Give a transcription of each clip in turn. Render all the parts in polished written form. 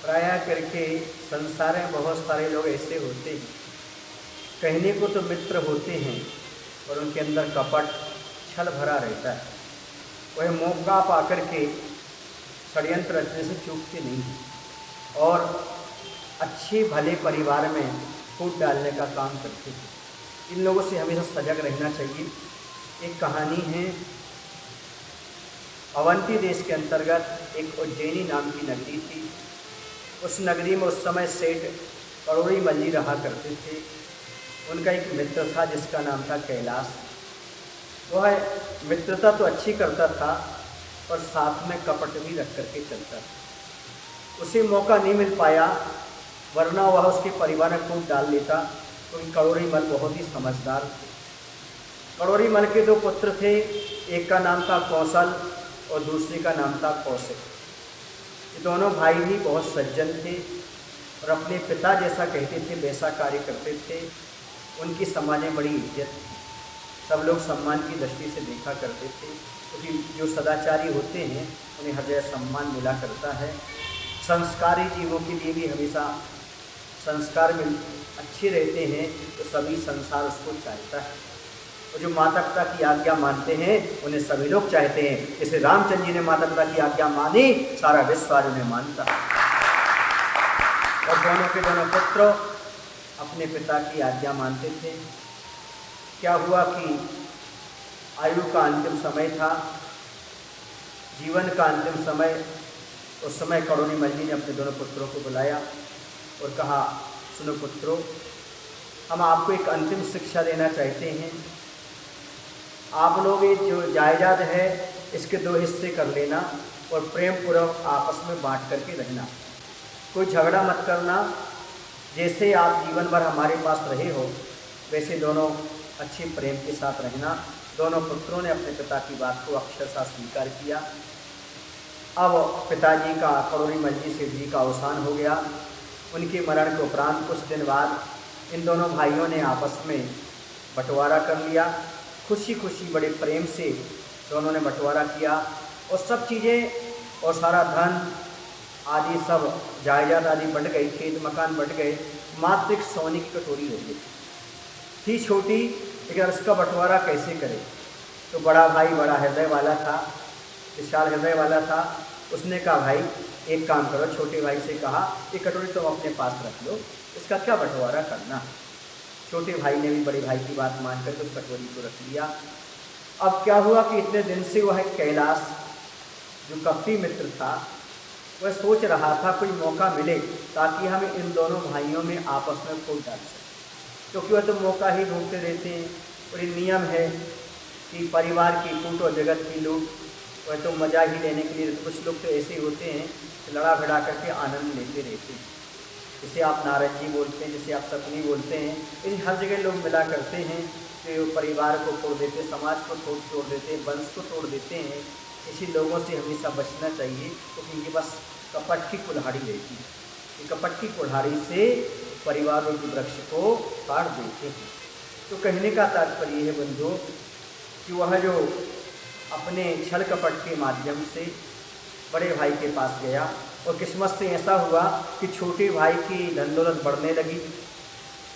प्रायः करके संसार में बहुत सारे लोग ऐसे होते हैं, कहने को तो मित्र होते हैं और उनके अंदर कपट छल भरा रहता है। वह मौका पाकर के षड्यंत्र रचने से चूकते नहीं हैं और अच्छे भले परिवार में फूट डालने का काम करते हैं। इन लोगों से हमेशा सजग रहना चाहिए। एक कहानी है, अवंती देश के अंतर्गत एक उज्जैनी नाम की नगरी थी। उस नगरी में उस समय सेठ करोड़ी मल्ली रहा करते थे। उनका एक मित्र था जिसका नाम था कैलाश। वह मित्रता तो अच्छी करता था पर साथ में कपट भी रख करके चलता था। उसे मौका नहीं मिल पाया, वरना वह उसके परिवार में फूट डाल लेता, क्योंकि करोड़ी मल बहुत ही समझदार थे। करोड़ी मल के 2 पुत्र थे, एक का नाम था कौशल और दूसरे का नाम था कौशिक। ये दोनों भाई भी बहुत सज्जन थे और अपने पिता जैसा कहते थे वैसा कार्य करते थे। उनकी समाज में बड़ी इज्जत थी, सब लोग सम्मान की दृष्टि से देखा करते थे, क्योंकि जो सदाचारी होते हैं उन्हें हर जगह सम्मान मिला करता है। संस्कारी जीवों के लिए भी हमेशा संस्कार में अच्छे रहते हैं तो सभी संसार उसको चाहता है। और जो माता पिता की आज्ञा मानते हैं उन्हें सभी लोग चाहते हैं। जैसे रामचंद्र जी ने माता पिता की आज्ञा मानी, सारा विश्व आज उन्हें मानता है। और दोनों के दोनों पुत्र अपने पिता की आज्ञा मानते थे। क्या हुआ कि आयु का अंतिम समय था, जीवन का अंतिम समय। उस समय करोड़ी मल जी ने अपने दोनों पुत्रों को बुलाया और कहा, सुनो पुत्रों, हम आपको एक अंतिम शिक्षा देना चाहते हैं। आप लोग ये जो जायदाद है इसके 2 हिस्से कर लेना और प्रेम पूर्वक आपस में बांट करके रहना। कोई झगड़ा मत करना। जैसे आप जीवन भर हमारे पास रहे हो वैसे दोनों अच्छे प्रेम के साथ रहना। दोनों पुत्रों ने अपने पिता की बात को अक्षरशः स्वीकार किया। अब पिताजी का करोड़ी मल जी सेठ जी का अवसान हो गया। उनके मरण के उपरांत कुछ दिन बाद इन दोनों भाइयों ने आपस में बंटवारा कर लिया। खुशी खुशी बड़े प्रेम से दोनों ने बंटवारा किया और सब चीज़ें और सारा धन आदि सब जायदाद आदि बंट गई, खेत मकान बंट गए। मात्र एक सोने की कटोरी हो गई थी छोटी, लेकिन उसका बंटवारा कैसे करें। तो बड़ा भाई बड़ा हृदय वाला था, विशाल हृदय वाला था। उसने कहा, भाई एक काम करो, छोटे भाई से कहा, ये कटोरी तुम अपने पास रख लो, इसका क्या बंटवारा करना। छोटे भाई ने भी बड़े भाई की बात मानकर उस कटोरी को रख लिया। अब क्या हुआ कि इतने दिन से वह कैलाश जो कपटी मित्र था वह सोच रहा था कोई मौका मिले ताकि हम इन दोनों भाइयों में आपस में फूट डाल सकें, क्योंकि वह तो मौका ही ढूंढते रहते हैं। और ये नियम है कि परिवार की फूट और जगत की लूट, वह तो मज़ा ही लेने के लिए। कुछ लोग तो ऐसे होते हैं कि लड़ा भिड़ा करके आनंद लेते रहते हैं। जिसे आप नारंगी बोलते हैं, जिसे आप सपनी बोलते हैं, इन हर जगह लोग मिला करते हैं कि परिवार को तोड़ देते हैं, समाज को तोड़ देते हैं, वंश को तोड़ देते हैं। इसी लोगों से हमेशा बचना चाहिए, क्योंकि इनके पास कपट की कुल्हाड़ी रहती है। ये कपट की कुल्हाड़ी से परिवारों के वृक्ष को काट देते हैं। तो कहने का तात्पर्य है बंधुओं कि वह जो अपने छल कपट के माध्यम से बड़े भाई के पास गया और किस्मत से ऐसा हुआ कि छोटे भाई की धन दौलत बढ़ने लगी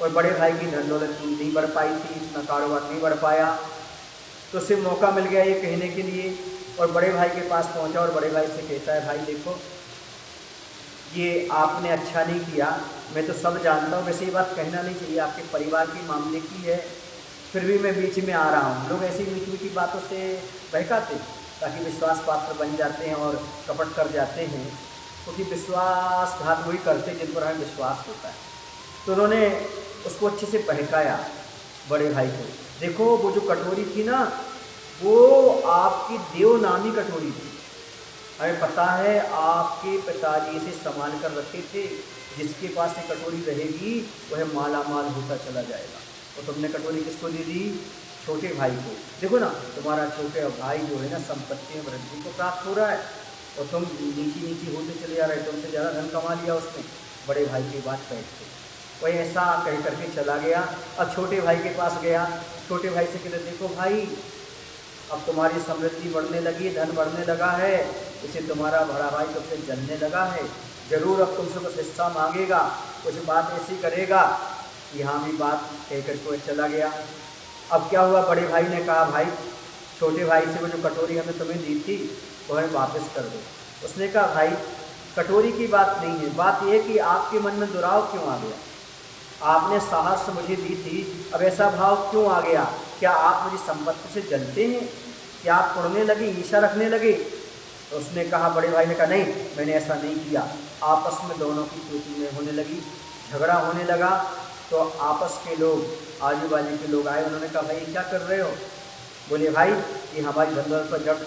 और बड़े भाई की धन दौलत नहीं बढ़ पाई थी, इतना कारोबार नहीं बढ़ पाया। तो उसे मौका मिल गया ये कहने के लिए और बड़े भाई के पास पहुंचा और बड़े भाई से कहता है, भाई देखो ये आपने अच्छा नहीं किया, मैं तो सब जानता हूँ, वैसे ये बात कहना नहीं चाहिए, आपके परिवार के मामले की है, फिर भी मैं बीच में आ रहा हूँ। लोग ऐसी मीठी मीठी बातों से बहकाते ताकि विश्वास पात्र बन जाते हैं और कपट कर जाते हैं, क्योंकि विश्वासघात वही करते जिन पर हमें विश्वास होता है। तो उन्होंने उसको अच्छे से बहकाया बड़े भाई को। देखो वो जो कटोरी थी ना, वो आपकी देवनामी कटोरी थी। हमें पता है आपके पिताजी इसे संभाल कर रखे थे, जिसके पास ये कटोरी रहेगी वह माला माल होता चला जाएगा। और तुमने कटोरी किसको दे दी? छोटे भाई को। देखो ना, तुम्हारा छोटे भाई जो है ना संपत्ति में वृद्धि को प्राप्त हो रहा है और तुम नीची नीची होते चले जा रहे, तुमसे ज़्यादा धन कमा लिया उसने। बड़े भाई की बात कहते वही ऐसा कह करके चला गया। अब छोटे भाई के पास गया, छोटे भाई से कहते, देखो भाई अब तुम्हारी समृद्धि बढ़ने लगी, धन बढ़ने लगा है, इसे तुम्हारा बड़ा भाई तुमसे जलने लगा है, जरूर अब तुमसे कुछ हिस्सा मांगेगा, कुछ बात ऐसी करेगा। यहाँ भी बात कहकर को चला गया। अब क्या हुआ, बड़े भाई ने कहा भाई छोटे भाई से वो जो कटोरी हमने तुम्हें दी थी वो हमें वापस कर दो। उसने कहा भाई कटोरी की बात नहीं है, बात यह कि आपके मन में दुराव क्यों आ गया। आपने साहस मुझे दी थी, अब ऐसा भाव क्यों आ गया। क्या आप मुझे संपत्ति से जलते हैं, क्या आप उड़ने लगे, ईर्ष्या रखने लगे। तो उसने कहा, बड़े भाई ने कहा नहीं मैंने ऐसा नहीं किया। आपस में दोनों की चोटी में होने लगी, झगड़ा होने लगा। तो आपस के लोग, आजू बाजू के लोग आए, उन्होंने कहा भाई क्या कर रहे हो। बोले भाई ये हमारी धनदौलत पर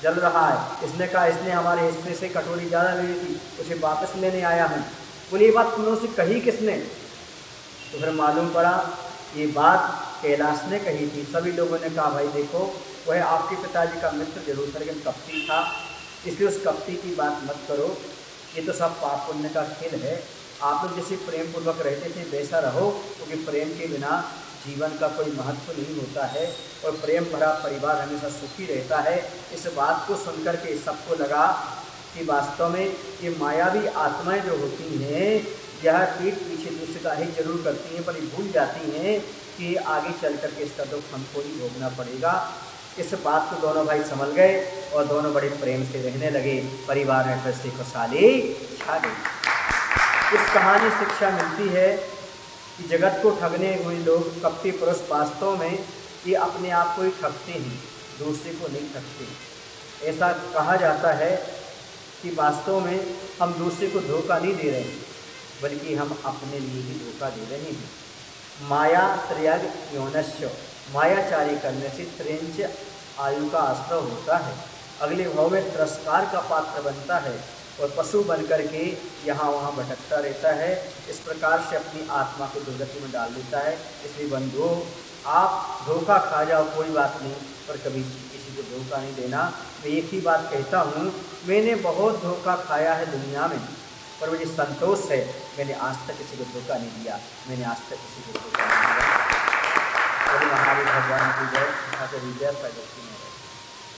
जल रहा है। इसने कहा इसने हमारे हिस्से से कटोरी ज़्यादा ले ली थी, उसे वापस लेने आया हूँ। बोले ये बात तुमने उसे कही किसने। तो फिर मालूम पड़ा ये बात कैलाश ने कही थी। सभी लोगों ने कहा भाई देखो वह आपके पिताजी का मित्र जरूर था लेकिन कपटी था, इसलिए उस कपटी की बात मत करो। ये तो सब पाप पुण्य का खेल है। आप लोग जैसे प्रेम पूर्वक रहते थे वैसा रहो, क्योंकि प्रेम के बिना जीवन का कोई महत्व नहीं होता है और प्रेम भरा परिवार हमेशा सुखी रहता है। इस बात को सुनकर के सबको लगा कि वास्तव में ये मायावी आत्माएं जो होती हैं यह पीठ पीछे दूसरे का हित जरूर करती हैं, पर ये भूल जाती हैं कि आगे चल करके इसका दुख हमको ही भोगना पड़ेगा। इस बात को दोनों भाई समझ गए और दोनों बड़े प्रेम से रहने लगे। परिवार में फिर से खुशहाली छा गई। इस कहानी शिक्षा मिलती है कि जगत को ठगने हुए लोग, कपटी पुरुष वास्तव में ये अपने आप को ही ठगते हैं, दूसरे को नहीं ठगते। ऐसा कहा जाता है कि वास्तव में हम दूसरे को धोखा नहीं दे रहे हैं, बल्कि हम अपने लिए ही धोखा दे रहे हैं। माया त्रयग यौनस्य, मायाचारी करने से त्रेंच आयु का आश्रय होता है, अगले भाव में तिरस्कार का पात्र बनता है और पशु बन कर के यहाँ वहाँ भटकता रहता है। इस प्रकार से अपनी आत्मा को दुर्गति में डाल देता है। इसलिए बंधुओं आप धोखा खा जाओ कोई बात नहीं, पर कभी किसी को धोखा नहीं देना। मैं एक ही बात कहता हूँ, मैंने बहुत धोखा खाया है दुनिया में, पर मुझे संतोष है मैंने आज तक किसी को धोखा नहीं दिया, मैंने आज तक किसी को धोखा नहीं दिया। महावीर भगवान की जय।